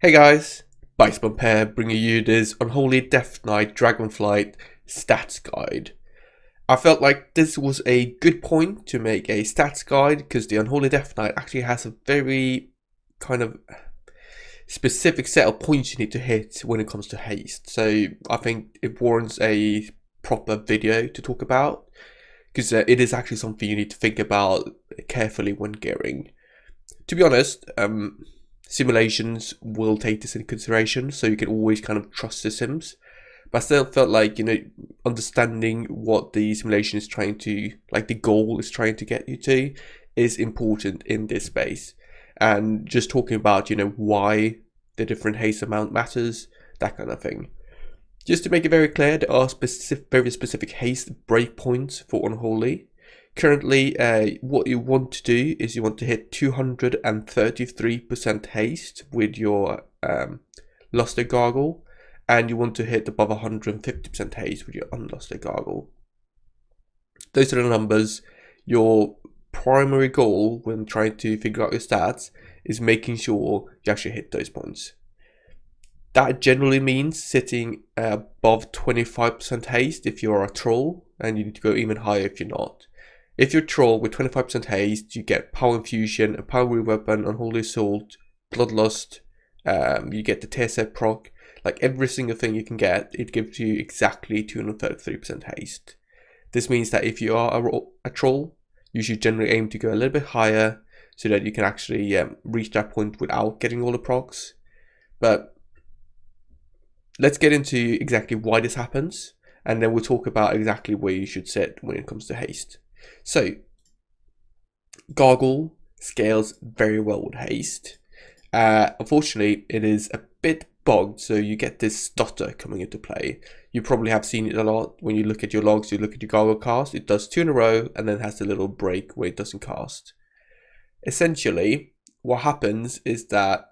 Hey guys, Bites Pair bringing you this Unholy Death Knight Dragonflight stats guide. I felt like this was a good point to make a stats guide because the Unholy Death Knight actually has a very kind of specific set of points you need to hit when it comes to haste. So I think it warrants a proper video to talk about because it is actually something you need to think about carefully when gearing. To be honest, simulations will take this into consideration, so you can always kind of trust the sims. But I still felt like, understanding what the simulation is trying to, like the goal is trying to get you to, is important in this space. And just talking about, why the different haste amount matters, that kind of thing. Just to make it very clear, there are very specific haste breakpoints for Unholy. Currently, what you want to do is you want to hit 233% haste with your Luster Gargoyle, and you want to hit above 150% haste with your Unluster Gargoyle. Those are the numbers. Your primary goal when trying to figure out your stats is making sure you actually hit those points. That generally means sitting above 25% haste if you're a troll, and you need to go even higher if you're not. If you're troll with 25% haste, you get Power Infusion, a Power Weapon, Unholy Assault, Bloodlust, you get the TSF proc, like every single thing you can get, it gives you exactly 233% haste. This means that if you are a troll, you should generally aim to go a little bit higher so that you can actually reach that point without getting all the procs. But let's get into exactly why this happens, and then we'll talk about exactly where you should sit when it comes to haste. So, Gargoyle scales very well with haste. Unfortunately, it is a bit bugged, so you get this stutter coming into play. You probably have seen it a lot when you look at your logs, you look at your Gargoyle cast, it does 2 in a row and then has a little break where it doesn't cast. Essentially, what happens is that,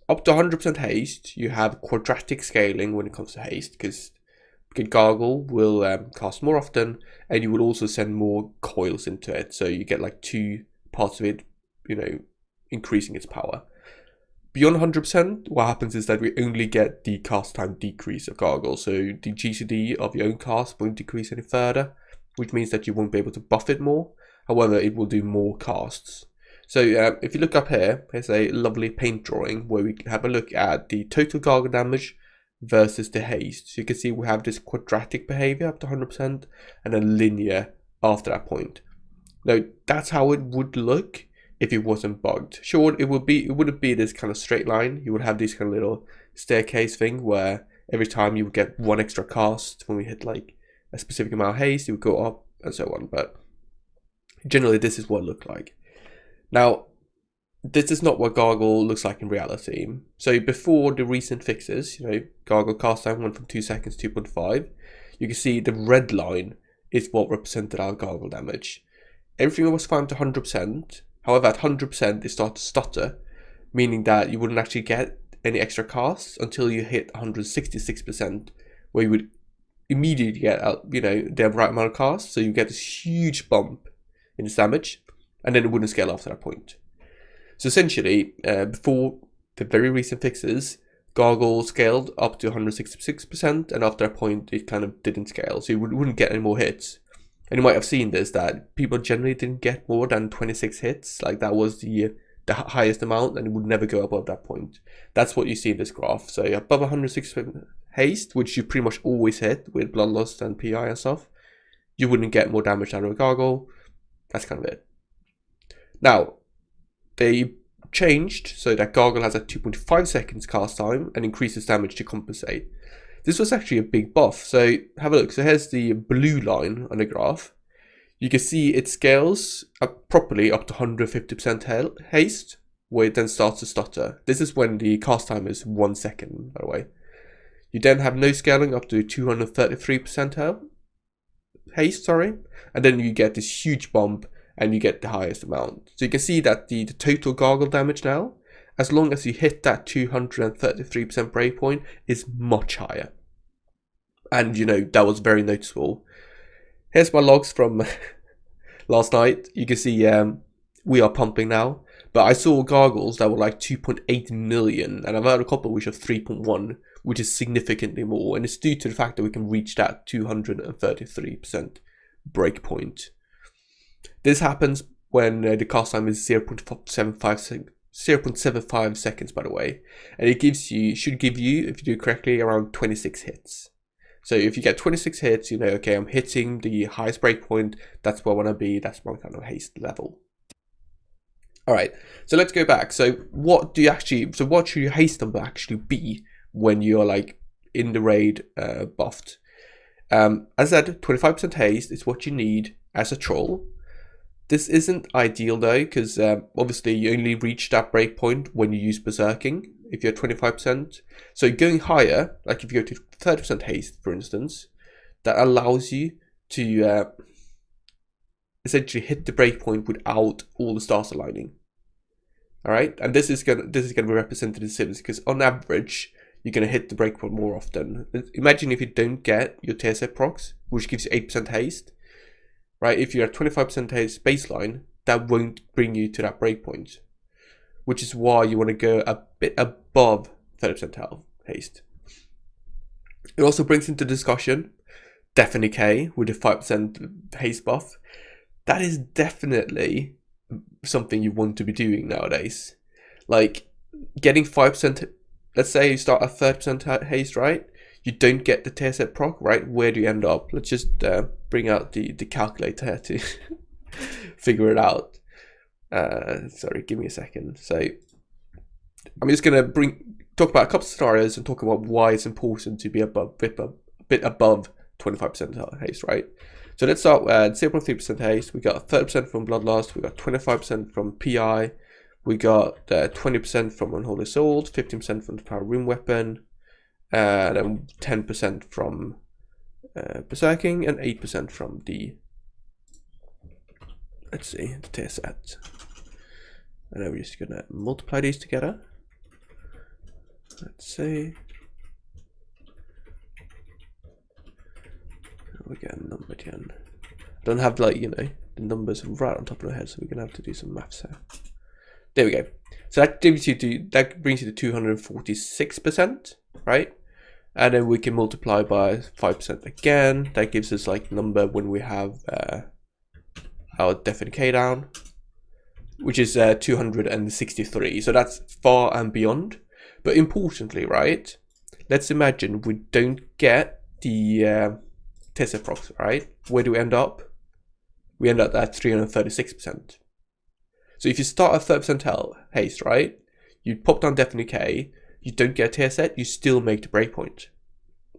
up to 100% haste, you have quadratic scaling when it comes to haste, because Gargoyle will cast more often, and you will also send more coils into it, so you get like 2 parts of it, increasing its power. Beyond 100%, what happens is that we only get the cast time decrease of Gargoyle, so the GCD of your own cast won't decrease any further, which means that you won't be able to buff it more. However, it will do more casts. So if you look up here, there's a lovely paint drawing where we can have a look at the total Gargoyle damage versus the haste. So you can see we have this quadratic behavior up to 100% and a linear after that point. Now that's how it would look if it wasn't bugged. Sure, it wouldn't be this kind of straight line. You would have this kind of little staircase thing where every time you would get 1 extra cast when we hit like a specific amount of haste, it would go up and so on. But generally this is what it looked like. Now, this is not what Gargoyle looks like in reality. So before the recent fixes, Gargoyle cast time went from 2 seconds to 2.5. You can see the red line is what represented our Gargoyle damage. Everything was fine to 100%. However, at 100%, it started to stutter, meaning that you wouldn't actually get any extra casts until you hit 166%, where you would immediately get the right amount of casts. So you get this huge bump in its damage, and then it wouldn't scale after that point. So essentially, before the very recent fixes, Gargoyle scaled up to 166%, and after that point, it kind of didn't scale, so you wouldn't get any more hits. And you might have seen this, that people generally didn't get more than 26 hits, like that was the highest amount, and it would never go above that point. That's what you see in this graph. So above 160% haste, which you pretty much always hit with Bloodlust and PI and stuff, you wouldn't get more damage out of a Gargoyle. That's kind of it. Now, they changed so that Gargoyle has a 2.5 seconds cast time and increases damage to compensate. This was actually a big buff. So have a look. So here's the blue line on the graph. You can see it scales up properly up to 150% haste, where it then starts to stutter. This is when the cast time is 1 second, by the way. You then have no scaling up to 233% haste, and then you get this huge bump and you get the highest amount. So you can see that the total Gargoyle damage now, as long as you hit that 233% breakpoint, is much higher. And that was very noticeable. Here's my logs from last night. You can see we are pumping now. But I saw Gargoyles that were like 2.8 million, and I've heard a couple which are 3.1, which is significantly more, and it's due to the fact that we can reach that 233% breakpoint. This happens when the cast time is 0.75 seconds, by the way, and it should give you, if you do it correctly, around 26 hits. So if you get 26 hits, you know, okay, I'm hitting the highest breakpoint, that's where I want to be, that's my kind of haste level. Alright, so let's go back. So what should your haste number actually be when you're like in the raid buffed? As I said, 25% haste is what you need as a troll. This isn't ideal though, because obviously you only reach that breakpoint when you use berserking, if you're 25%. So going higher, like if you go to 30% haste, for instance, that allows you to essentially hit the breakpoint without all the stars aligning. All right, and this is gonna be represented in Sims, because on average you're gonna hit the breakpoint more often. Imagine if you don't get your tier set procs, which gives you 8% haste, right? If you're at 25% haste baseline, that won't bring you to that breakpoint, which is why you want to go a bit above 30% haste. It also brings into discussion Deafening K with the 5% haste buff. That is definitely something you want to be doing nowadays. Like getting 5%, let's say you start at 30% haste, right? You don't get the tier set proc, right? Where do you end up? Let's just bring out the calculator to figure it out. Sorry, give me a second. So I'm just gonna talk about a couple of scenarios and talk about why it's important to be a bit above 25% haste, right? So let's start at 0.3% haste. We got 30% from Bloodlust. We got 25% from PI. We got 20% from Unholy Assault, 15% from the Power Room Weapon, and then 10% from Berserking, and 8% from the, let's see, the tier set. And then we're just gonna multiply these together. Let's see. We get a number again. Don't have, like, you know, the numbers right on top of our head, so we're gonna have to do some maths here. There we go. So that brings you to 246%, right? And then we can multiply by 5% again. That gives us like number when we have our Deafening K down, which is 263. So that's far and beyond. But importantly, right? Let's imagine we don't get the Tessa procs, right? Where do we end up? We end up at 336%. So if you start at 30% haste, right? You pop down Deafening K, you don't get a tier set, you still make the breakpoint.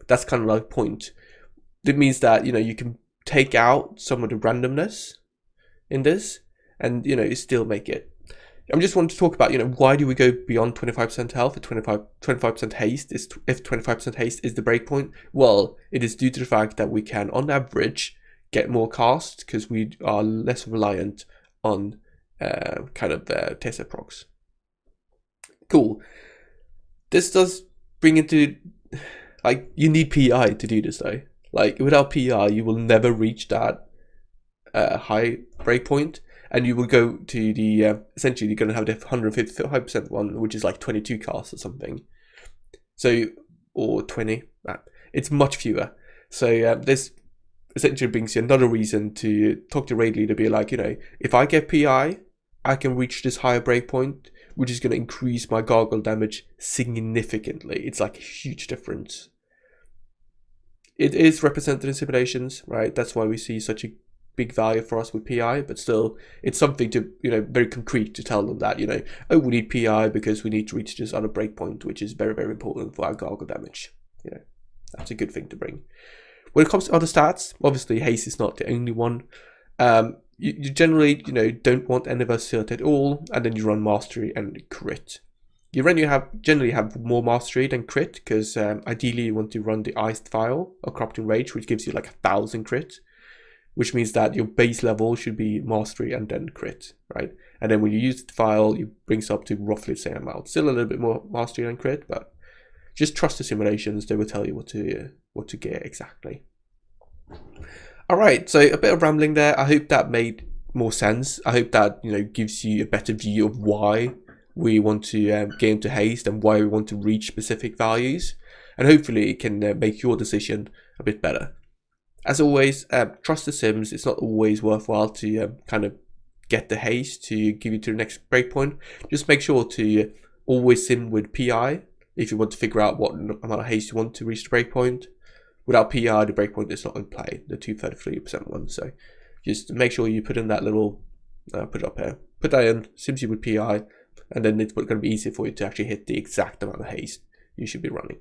That's kind of like point. That means that, you know, you can take out some of the randomness in this, and, you know, you still make it. I just want to talk about, you know, why do we go beyond 25% health at 25% haste? If 25% haste is the breakpoint? Well, it is due to the fact that we can, on average, get more cast because we are less reliant on kind of the tier set procs. Cool. This does bring into, like, you need PI to do this though. Like, without PI, you will never reach that high breakpoint. And you will go to the, essentially you're going to have the 155% one, which is like 22 casts or something. So, or 20, it's much fewer. So this essentially brings you another reason to talk to raid leader, be like, you know, if I get PI, I can reach this higher breakpoint, which is going to increase my gargoyle damage significantly. It's like a huge difference. It is represented in simulations, right? That's why we see such a big value for us with PI, but still it's something to, you know, very concrete to tell them that, you know, oh, we need PI because we need to reach this other breakpoint, which is very, very important for our gargoyle damage. You know, that's a good thing to bring. When it comes to other stats, obviously haste is not the only one. You generally, you know, don't want any versatility at all, and then you run mastery and crit. You generally have more mastery than crit because ideally you want to run the iced file or corrupting rage, which gives you like 1,000 crit, which means that your base level should be mastery and then crit, right? And then when you use the file, it brings up to roughly the same amount. Still a little bit more mastery than crit, but just trust the simulations. They will tell you what to get exactly. All right, so a bit of rambling there. I hope that made more sense. I hope that gives you a better view of why we want to get into haste and why we want to reach specific values, and hopefully it can make your decision a bit better. As always, trust the sims. It's not always worthwhile to kind of get the haste to give you to the next breakpoint. Just make sure to always sim with PI if you want to figure out what amount of haste you want to reach the breakpoint. Without PI, the breakpoint is not in play, the 233% one. So just make sure you put in that little, put it up here, put that in, sims you with PI, and then it's going to be easier for you to actually hit the exact amount of haste you should be running.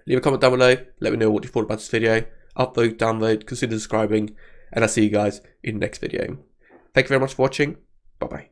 Leave a comment down below, let me know what you thought about this video. Upvote, download, consider subscribing, and I'll see you guys in the next video. Thank you very much for watching. Bye bye.